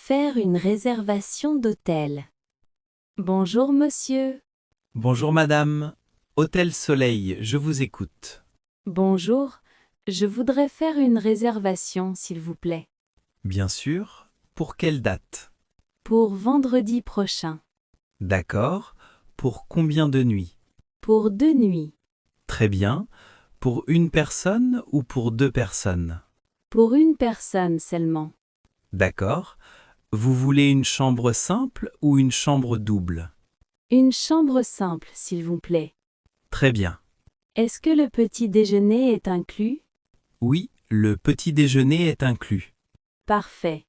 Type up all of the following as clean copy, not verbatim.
faire une réservation d'hôtel. Bonjour monsieur. Bonjour madame. Hôtel Soleil, je vous écoute. Bonjour, je voudrais faire une réservation s'il vous plaît. Bien sûr. Pour quelle date? Pour vendredi prochain. D'accord. Pour combien de nuits? Pour 2 nuits. Très bien. Pour une personne ou pour deux personnes? Pour une personne seulement. D'accord. Vous voulez une chambre simple ou une chambre double? Une chambre simple s'il vous plaît. Très bien. Est-ce que le petit déjeuner est inclus? Oui, le petit déjeuner est inclus. Parfait.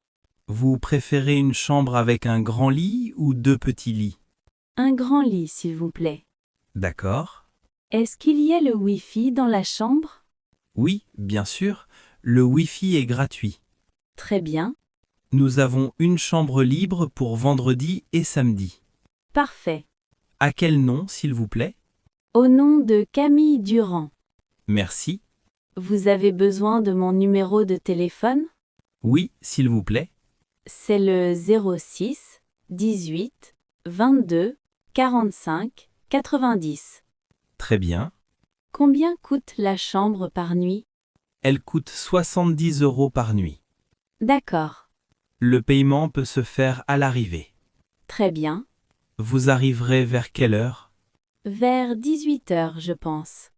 Vous préférez une chambre avec un grand lit ou deux petits lits? Un grand lit s'il vous plaît. D'accord. Est-ce qu'il y a le Wi-Fi dans la chambre? Oui, bien sûr. Le Wi-Fi est gratuit. Très bien. Nous avons une chambre libre pour vendredi et samedi. Parfait. À quel nom, s'il vous plaît? Au nom de Camille Durand. Merci. Vous avez besoin de mon numéro de téléphone? Oui, s'il vous plaît. C'est le 06 18 22 45 90. Très bien. Combien coûte la chambre par nuit? Elle coûte 70 € par nuit. D'accord. Le paiement peut se faire à l'arrivée. Très bien. Vous arriverez vers quelle heure? Vers 18 heures, je pense.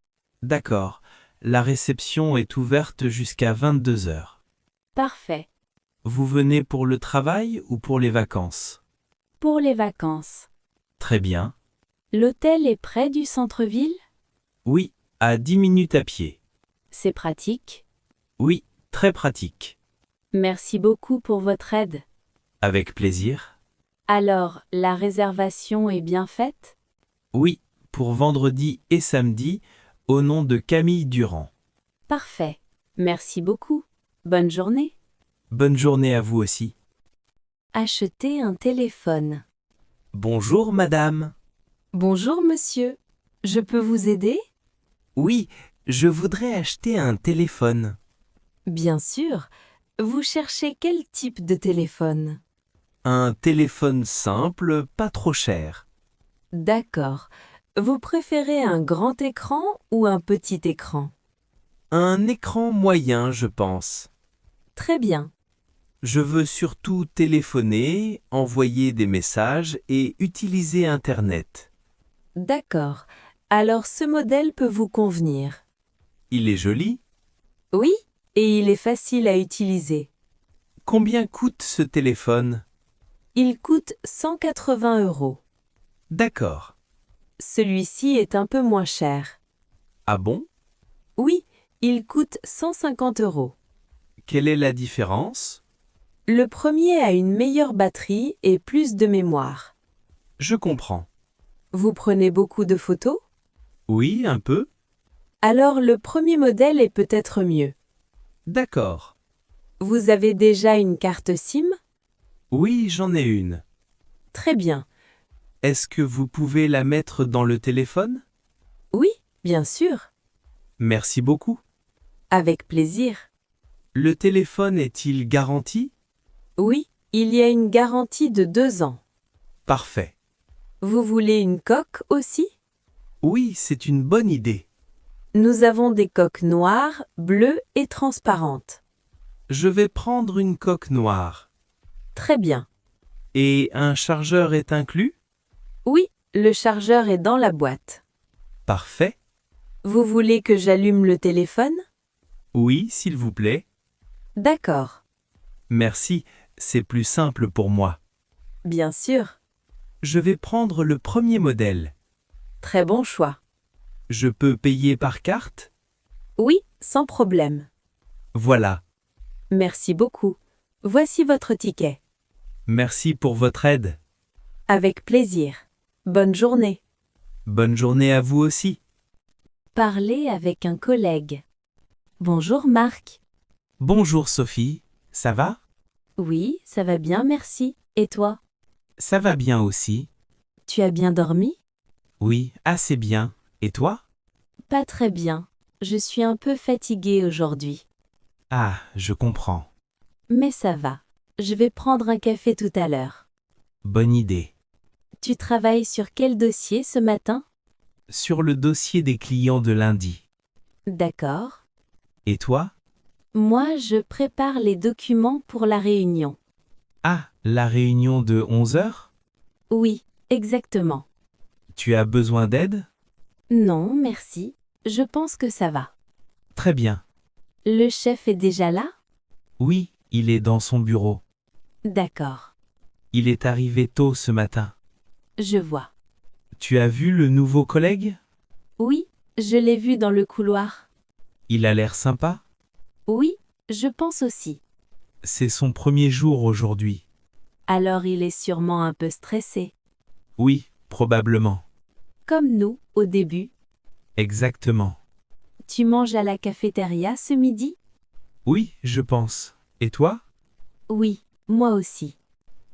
D'accord. La réception est ouverte jusqu'à 22 heures. Parfait. Vous venez pour le travail ou pour les vacances? Pour les vacances. Très bien. L'hôtel est près du centre-ville? Oui, à 10 minutes à pied. C'est pratique. Oui, très pratique. Merci beaucoup pour votre aide. Avec plaisir. Alors, la réservation est bien faite? Oui, pour vendredi et samedi, au nom de Camille Durand. Parfait. Merci beaucoup. Bonne journée. Bonne journée à vous aussi. Acheter un téléphone. Bonjour madame. Bonjour monsieur. Je peux vous aider? Oui, je voudrais acheter un téléphone. Bien sûr. Vous cherchez quel type de téléphone? Un téléphone simple, pas trop cher. D'accord. Vous préférez un grand écran ou un petit écran? Un écran moyen, je pense. Très bien. Je veux surtout téléphoner, envoyer des messages et utiliser Internet. D'accord. Alors ce modèle peut vous convenir. Il est joli. Oui, et il est facile à utiliser. Combien coûte ce téléphone? Il coûte 180 €. D'accord. Celui-ci est un peu moins cher. Ah bon? Oui, il coûte 150 €. Quelle est la différence? Le premier a une meilleure batterie et plus de mémoire. Je comprends. Vous prenez beaucoup de photos? Oui, un peu. Alors le premier modèle est peut-être mieux. D'accord. Vous avez déjà une carte SIM? Oui, j'en ai une. Très bien. Est-ce que vous pouvez la mettre dans le téléphone? Oui, bien sûr. Merci beaucoup. Avec plaisir. Le téléphone est-il garanti? Oui, il y a une garantie de 2 ans. Parfait. Vous voulez une coque aussi? Oui, c'est une bonne idée. Nous avons des coques noires, bleues et transparentes. Je vais prendre une coque noire. Très bien. Et un chargeur est inclus? Oui, le chargeur est dans la boîte. Parfait. Vous voulez que j'allume le téléphone? Oui, s'il vous plaît. D'accord. Merci, c'est plus simple pour moi. Bien sûr. Je vais prendre le premier modèle. Très bon choix. Je peux payer par carte? Oui, sans problème. Voilà. Merci beaucoup. Voici votre ticket. Merci pour votre aide. Avec plaisir. Bonne journée. Bonne journée à vous aussi. Parler avec un collègue. Bonjour Marc. Bonjour Sophie, ça va? Oui, ça va bien, merci. Et toi? Ça va bien aussi. Tu as bien dormi? Oui, assez bien. Et toi? Pas très bien. Je suis un peu fatiguée aujourd'hui. Ah, je comprends. Mais ça va. je vais prendre un café tout à l'heure. Bonne idée. Tu travailles sur quel dossier ce matin? Sur le dossier des clients de lundi. D'accord. Et toi? Moi, je prépare les documents pour la réunion. Ah, la réunion de 11 heures? Oui, exactement. Tu as besoin d'aide? Non, merci. Je pense que ça va. Très bien. Le chef est déjà là? Oui, il est dans son bureau. D'accord. Il est arrivé tôt ce matin. Je vois. Tu as vu le nouveau collègue? Oui, je l'ai vu dans le couloir. Il a l'air sympa? Oui, je pense aussi. C'est son premier jour aujourd'hui. Alors il est sûrement un peu stressé. Oui, probablement. Comme nous, au début. Exactement. Tu manges à la cafétéria ce midi? Oui, je pense. Et toi? Oui, moi aussi.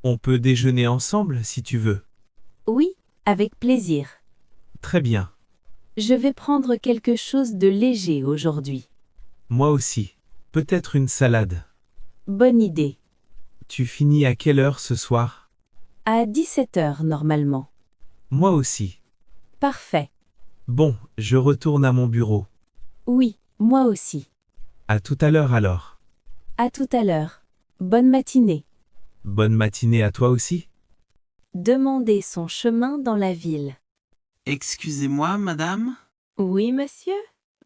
On peut déjeuner ensemble si tu veux. Oui, avec plaisir. Très bien. Je vais prendre quelque chose de léger aujourd'hui. Moi aussi. Peut-être une salade. Bonne idée. Tu finis à quelle heure ce soir? À 17 heures normalement. Moi aussi. Parfait. Bon, je retourne à mon bureau. Oui, moi aussi. À tout à l'heure alors. À tout à l'heure. Bonne matinée. Bonne matinée à toi aussi. Demander son chemin dans la ville. Excusez-moi, madame, Oui, monsieur?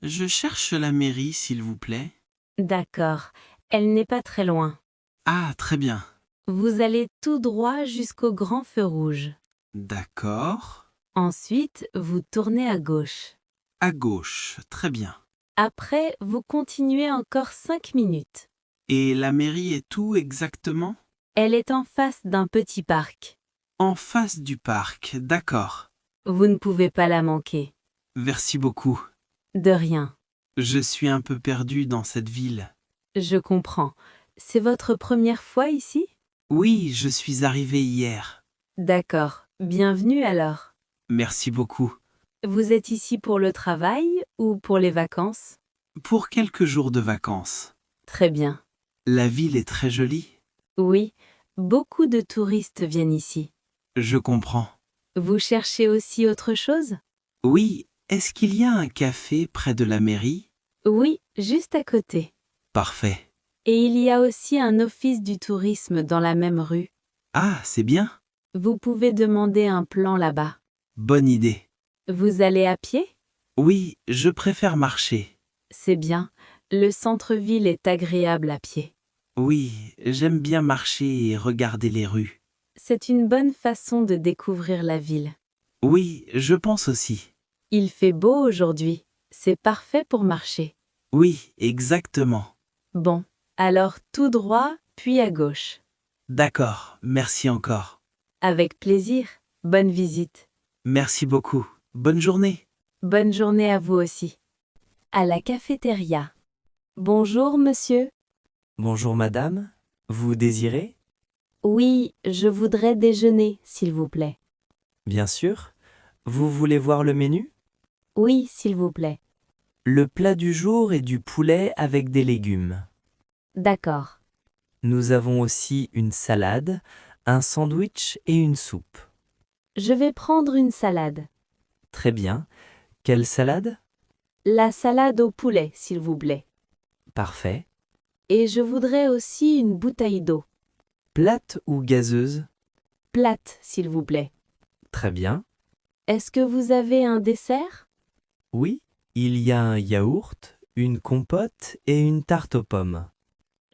je cherche la mairie, s'il vous plaît. D'accord. Elle n'est pas très loin. Ah, très bien. Vous allez tout droit jusqu'au grand feu rouge. D'accord. Ensuite, vous tournez à gauche. À gauche, très bien. Après, vous continuez encore 5 minutes. Et la mairie est où exactement? Elle est en face d'un petit parc. En face du parc, d'accord. Vous ne pouvez pas la manquer. Merci beaucoup. De rien. Je suis un peu perdu dans cette ville. Je comprends. C'est votre première fois ici? Oui, je suis arrivé hier. D'accord. Bienvenue alors. Merci beaucoup. Vous êtes ici pour le travail ou pour les vacances? Pour quelques jours de vacances. Très bien. La ville est très jolie. Oui, beaucoup de touristes viennent ici. Je comprends. Vous cherchez aussi autre chose? Oui, est-ce qu'il y a un café près de la mairie? Oui, juste à côté. Parfait. Et il y a aussi un office du tourisme dans la même rue. Ah, c'est bien. Vous pouvez demander un plan là-bas. Bonne idée. Vous allez à pied? Oui, je préfère marcher. C'est bien. Le centre-ville est agréable à pied. Oui, j'aime bien marcher et regarder les rues. C'est une bonne façon de découvrir la ville. Oui, je pense aussi. Il fait beau aujourd'hui. C'est parfait pour marcher. Oui, exactement. Bon, alors tout droit, puis à gauche. D'accord, merci encore. Avec plaisir. Bonne visite. Merci beaucoup. Bonne journée. Bonne journée à vous aussi. À la cafétéria. Bonjour, monsieur. Bonjour madame, vous désirez? Oui, je voudrais déjeuner, s'il vous plaît. Bien sûr. Vous voulez voir le menu? Oui, s'il vous plaît. Le plat du jour est du poulet avec des légumes. D'accord. Nous avons aussi une salade, un sandwich et une soupe. Je vais prendre une salade. Très bien. Quelle salade? La salade au poulet, s'il vous plaît. Parfait. Et je voudrais aussi une bouteille d'eau. Plate ou gazeuse? Plate, s'il vous plaît. Très bien. Est-ce que vous avez un dessert? Oui, il y a un yaourt, une compote et une tarte aux pommes.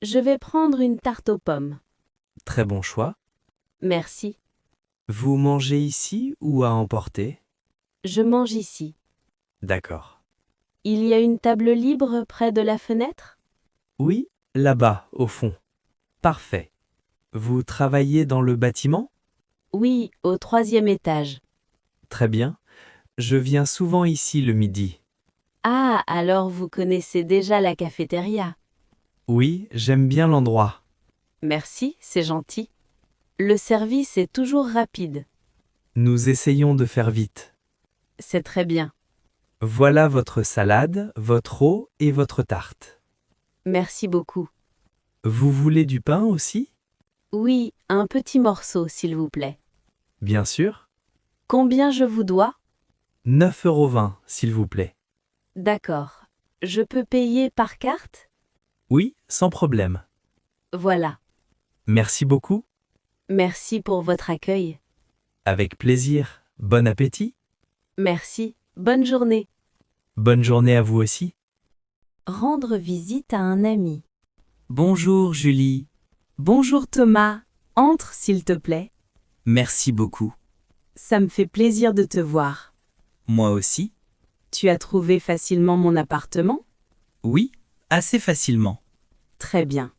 Je vais prendre une tarte aux pommes. Très bon choix. Merci. Vous mangez ici ou à emporter? Je mange ici. D'accord. Il y a une table libre près de la fenêtre? Oui, là-bas, au fond. Parfait. Vous travaillez dans le bâtiment? Oui, au 3e étage. Très bien. Je viens souvent ici le midi. Ah, alors vous connaissez déjà la cafétéria. Oui, j'aime bien l'endroit. Merci, c'est gentil. Le service est toujours rapide. Nous essayons de faire vite. C'est très bien. Voilà votre salade, votre eau et votre tarte. Merci beaucoup. Vous voulez du pain aussi? Oui, un petit morceau, s'il vous plaît. Bien sûr. Combien je vous dois? 9,20 €, s'il vous plaît. D'accord. Je peux payer par carte? Oui, sans problème. Voilà. Merci beaucoup. Merci pour votre accueil. Avec plaisir. Bon appétit. Merci. Bonne journée. Bonne journée à vous aussi. Rendre visite à un ami. Bonjour Julie. Bonjour Thomas. Entre, s'il te plaît. Merci beaucoup. Ça me fait plaisir de te voir. Moi aussi? Tu as trouvé facilement mon appartement? Oui, assez facilement. Très bien.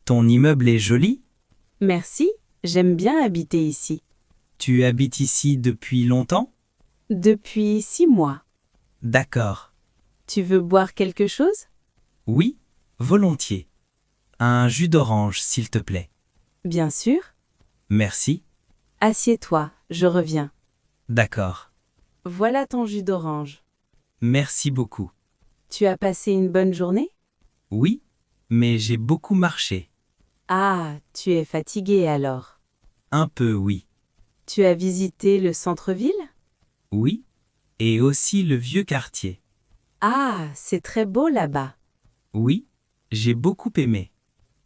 Ton immeuble est joli? Merci. J'aime bien habiter ici. Tu habites ici depuis longtemps? Depuis 6 mois. D'accord. Tu veux boire quelque chose? Oui, volontiers. Un jus d'orange, s'il te plaît. Bien sûr. Merci. Assieds-toi, je reviens. D'accord. Voilà ton jus d'orange. Merci beaucoup. Tu as passé une bonne journée? Oui, mais j'ai beaucoup marché. Ah, tu es fatigué alors. Un peu, oui. Tu as visité le centre-ville? Oui. Et aussi le vieux quartier. Ah, c'est très beau là-bas. Oui, j'ai beaucoup aimé.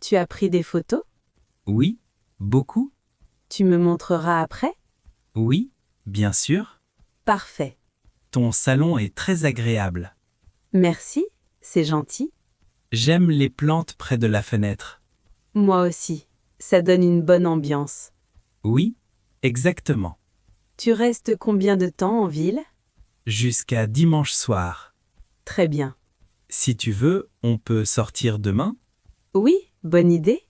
Tu as pris des photos? Oui, beaucoup? Tu me montreras après? Oui, bien sûr. Parfait. Ton salon est très agréable. Merci, c'est gentil. J'aime les plantes près de la fenêtre. Moi aussi. Ça donne une bonne ambiance. Oui, exactement. Tu restes combien de temps en ville? Jusqu'à dimanche soir. Très bien. Si tu veux, on peut sortir demain. Oui, bonne idée.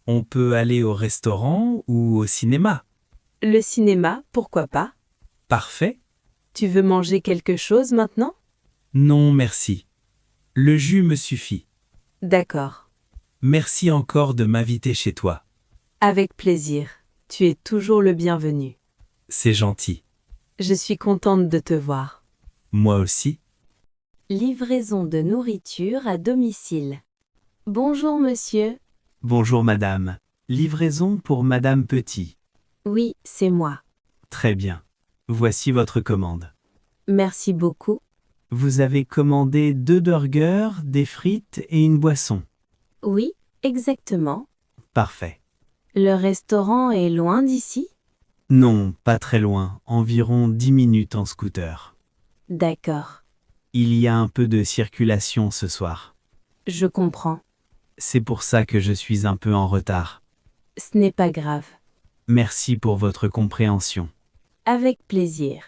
On peut aller au restaurant ou au cinéma. Le cinéma, pourquoi pas? Parfait. Tu veux manger quelque chose maintenant? Non, merci. Le jus me suffit. D'accord. Merci encore de m'inviter chez toi. Avec plaisir. Tu es toujours le bienvenu. C'est gentil. Je suis contente de te voir. Moi aussi. Livraison de nourriture à domicile. Bonjour monsieur. Bonjour madame. Livraison pour madame Petit. Oui, c'est moi. Très bien. Voici votre commande. Merci beaucoup. Vous avez commandé 2 burgers, des frites et une boisson. Oui, exactement. Parfait. Le restaurant est loin d'ici? Non, pas très loin, environ 10 minutes en scooter. D'accord. Il y a un peu de circulation ce soir. Je comprends. C'est pour ça que je suis un peu en retard. Ce n'est pas grave. Merci pour votre compréhension. Avec plaisir.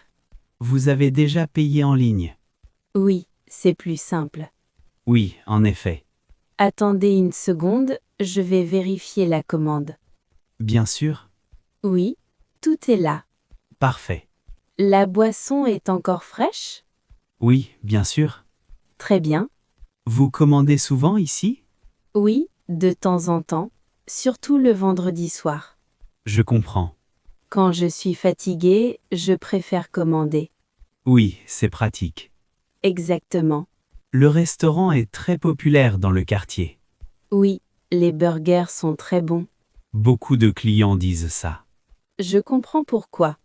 Vous avez déjà payé en ligne? Oui, c'est plus simple. Oui, en effet. Attendez une seconde, je vais vérifier la commande. Bien sûr. Oui, tout est là. Parfait. La boisson est encore fraîche? Oui, bien sûr. Très bien. Vous commandez souvent ici? Oui, de temps en temps, surtout le vendredi soir. Je comprends. Quand je suis fatiguée, je préfère commander. Oui, c'est pratique. Exactement. Le restaurant est très populaire dans le quartier. Oui, les burgers sont très bons. Beaucoup de clients disent ça. Je comprends pourquoi.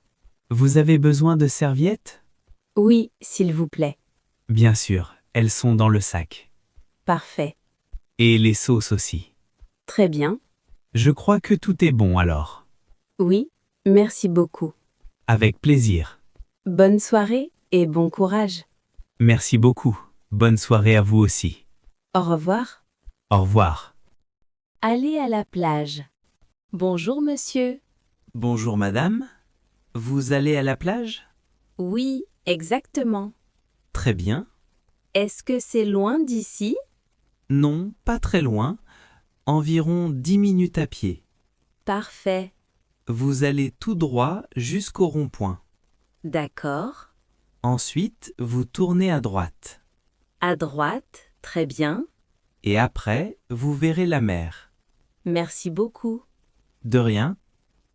Vous avez besoin de serviettes? Oui, s'il vous plaît. Bien sûr, elles sont dans le sac. Parfait. Et les sauces aussi. Très bien. Je crois que tout est bon alors. Oui, merci beaucoup. Avec plaisir. Bonne soirée et bon courage. Merci beaucoup. Bonne soirée à vous aussi. Au revoir. Au revoir. Aller à la plage. Bonjour monsieur. Bonjour madame. Vous allez à la plage? Oui, exactement. Très bien. Est-ce que c'est loin d'ici? Non, pas très loin. Environ 10 minutes à pied. Parfait. Vous allez tout droit jusqu'au rond-point. D'accord. Ensuite, vous tournez à droite. À droite, très bien. Et après, vous verrez la mer. Merci beaucoup. De rien?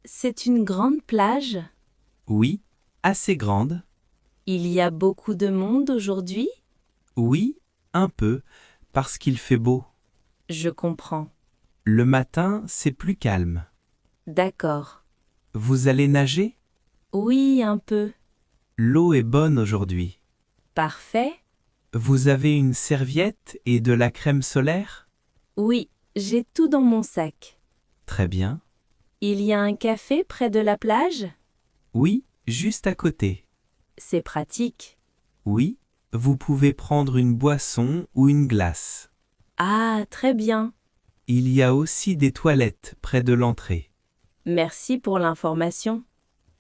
C'est une grande plage? Oui, assez grande. Il y a beaucoup de monde aujourd'hui? Oui, un peu, parce qu'il fait beau. Je comprends. Le matin, c'est plus calme. D'accord. Vous allez nager? Oui, un peu. L'eau est bonne aujourd'hui. Parfait. Vous avez une serviette et de la crème solaire? Oui, j'ai tout dans mon sac. Très bien. Il y a un café près de la plage? Oui, juste à côté. C'est pratique. Oui, vous pouvez prendre une boisson ou une glace. Ah, très bien. Il y a aussi des toilettes près de l'entrée. Merci pour l'information.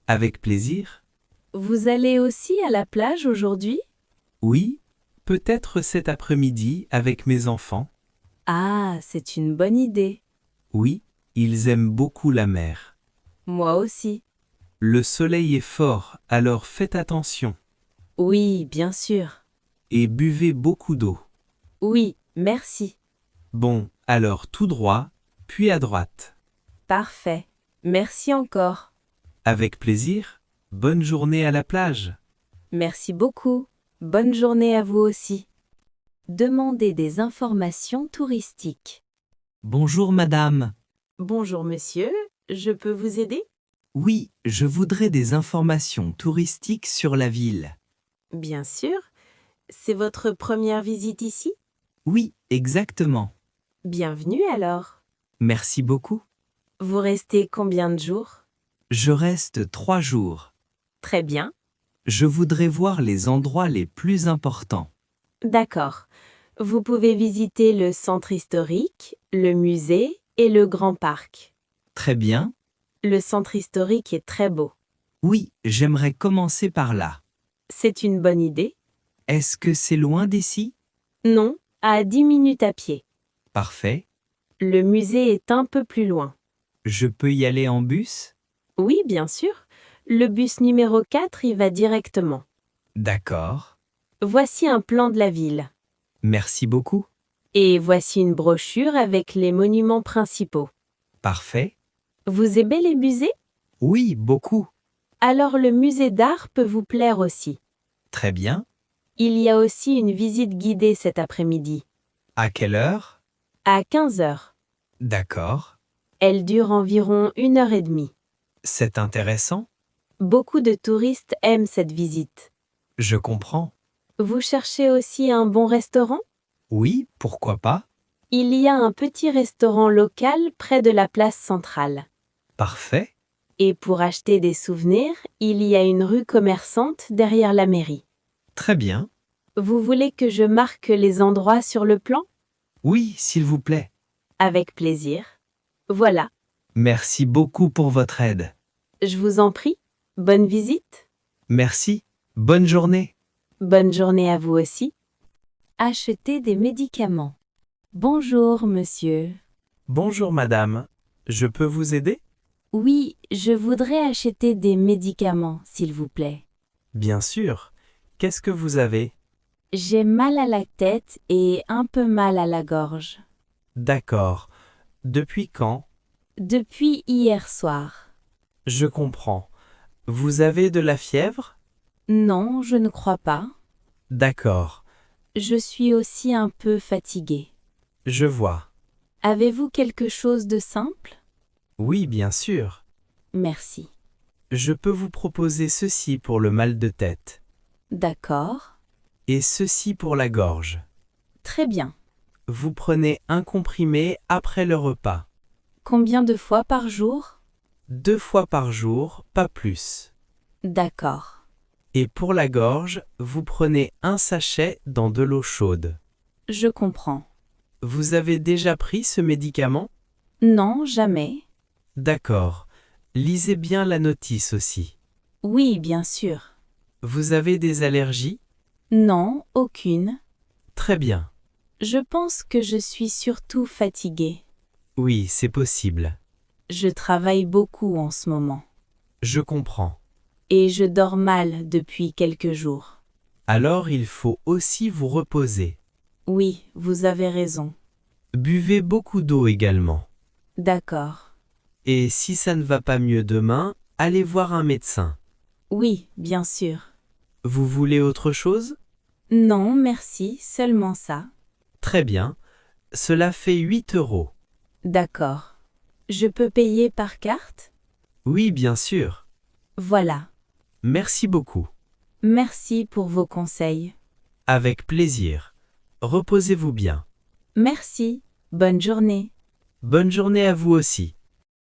Avec plaisir? Vous allez aussi à la plage aujourd'hui? Oui, peut-être cet après-midi avec mes enfants. Ah, c'est une bonne idée. Oui, ils aiment beaucoup la mer. Moi aussi. Le soleil est fort, alors faites attention. Oui, bien sûr. Et buvez beaucoup d'eau. Oui, merci. Bon, alors tout droit, puis à droite. Parfait. Merci encore. Avec plaisir, bonne journée à la plage. Merci beaucoup. Bonne journée à vous aussi. Demandez des informations touristiques. Bonjour madame. Bonjour monsieur, je peux vous aider? Oui, je voudrais des informations touristiques sur la ville. Bien sûr. C'est votre première visite ici? Oui, exactement. Bienvenue alors. Merci beaucoup. Vous restez combien de jours? Je reste 3 jours. Très bien. Je voudrais voir les endroits les plus importants. D'accord. Vous pouvez visiter le centre historique, le musée et le grand parc. Très bien. Le centre historique est très beau. Oui, j'aimerais commencer par là. C'est une bonne idée? Est-ce que c'est loin d'ici? Non, à 10 minutes à pied. Parfait. Le musée est un peu plus loin. Je peux y aller en bus? Oui, bien sûr. Le bus numéro 4 y va directement. D'accord. Voici un plan de la ville. Merci beaucoup. Et voici une brochure avec les monuments principaux. Parfait. Vous aimez les musées? Oui, beaucoup. Alors le musée d'art peut vous plaire aussi. Très bien. Il y a aussi une visite guidée cet après-midi. À quelle heure? À 15 heures. D'accord. Elle dure environ 1h30. C'est intéressant. Beaucoup de touristes aiment cette visite. Je comprends. Vous cherchez aussi un bon restaurant? Oui, pourquoi pas? Il y a un petit restaurant local près de la place centrale. Parfait. Et pour acheter des souvenirs, il y a une rue commerçante derrière la mairie. Très bien. Vous voulez que je marque les endroits sur le plan? Oui, s'il vous plaît. Avec plaisir. Voilà, Merci beaucoup pour votre aide. je vous en prie. Bonne visite. Merci. Bonne journée. Bonne journée à vous aussi. Acheter des médicaments. Bonjour, monsieur. Bonjour madame, je peux vous aider? Oui, je voudrais acheter des médicaments, s'il vous plaît. Bien sûr. Qu'est-ce que vous avez? J'ai mal à la tête et un peu mal à la gorge. D'accord. Depuis quand? Depuis hier soir. Je comprends. Vous avez de la fièvre? Non, je ne crois pas. D'accord. Je suis aussi un peu fatiguée. Je vois. Avez-vous quelque chose de simple? Oui, bien sûr. Merci. Je peux vous proposer ceci pour le mal de tête. D'accord. Et ceci pour la gorge. Très bien. Vous prenez un comprimé après le repas. Combien de fois par jour? 2 fois par jour, pas plus. D'accord. Et pour la gorge, vous prenez un sachet dans de l'eau chaude. Je comprends. Vous avez déjà pris ce médicament? Non, jamais. D'accord. Lisez bien la notice aussi. Oui, bien sûr. Vous avez des allergies? Non, aucune. Très bien. Je pense que je suis surtout fatiguée. Oui, c'est possible. Je travaille beaucoup en ce moment. Je comprends. Et je dors mal depuis quelques jours. Alors il faut aussi vous reposer. Oui, vous avez raison. Buvez beaucoup d'eau également. D'accord. Et si ça ne va pas mieux demain, allez voir un médecin. Oui, bien sûr. Vous voulez autre chose? Non, merci, seulement ça. Très bien. Cela fait 8 €. D'accord. Je peux payer par carte? Oui, bien sûr. Voilà. Merci beaucoup. Merci pour vos conseils. Avec plaisir. Reposez-vous bien. Merci. Bonne journée. Bonne journée à vous aussi.